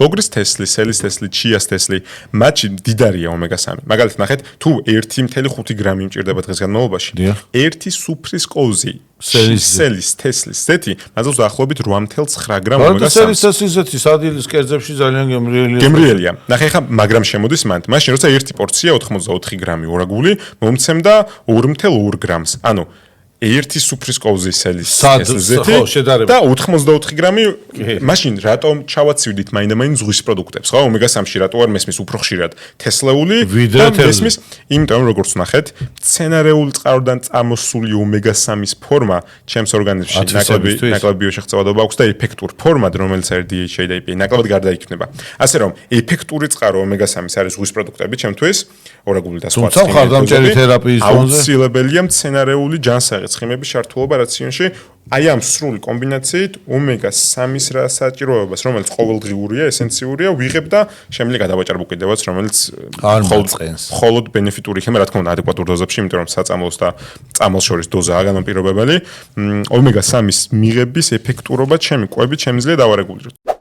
ბოგრის თესლი, სელის თესლი, ჩიას თესლი, მათში დიდარია ომეგა-3. მაგალითად ნახეთ, თუ 1.5 გრამი მჭირდება დღეს განმავლობაში, ერთი სუფრის კოვზი სელის თესლის ზეთი, მაგალითად ახლობით 8.9 გრამ ომეგა-3. სელის თესლის ზეთი სადილის კერძებში ძალიან გემრიელია. ნახე ხა მაგრამ შემოდის მაშინ როცა ერთი პორცია 84 გრამი ორაგული მომცემდა 2.2 გრამს. ანუ ერთი სუფრის კოვზი სელის თესლზეთი და 84 გრამი მაშინ რატომ ჩავაცივდით მაინდა-მაინც ზღვის პროდუქტებს, ხო? ომეგა-3-ში რატო არ მესმის უფრო ხშირად თესლეული და მესმის, იმიტომ როგორც ნახეთ, მცენარეული წყაროდან წამოსული ომეგა-3-ის ფორმა ჩემს ორგანიზმში ნაკლები ბიოშეღწევადობა აქვს და ეფექტურ ფორმად, რომელიც არის DHA და EPA, ნაკლებად გარდაიქმნება. ასე რომ, ეფექტური წყარო ომეგა-3-ის არის ზღვის პროდუქტები ჩემთვის, ორაგული და სხვა. თუმცა ხარდამჭერი თერაპიის ფონზე აუცილებელია მცენარეული ჯანსაღი ცხიმების ჩართულობა რაციონში, აი ამ სრული კომბინაციით ომეგა-3-ის რა საჭიროებას, რომელიც ყოველდღიურია, ესენციურია, ვიღებ და შემიძლია გადავაჭარ უკიდევაც, რომელიც მხოლოდ ბენეფიტური იქნება, რა თქმა უნდა, ადეკვატურ დოზებში, იმიტომ რომ საწამლოს და წამალს შორის დოზაა განაპირობებელი. ომეგა-3-ის მიღების ეფექტურობა ჩემი კვებით შემიძლია დავარეგულიროთ.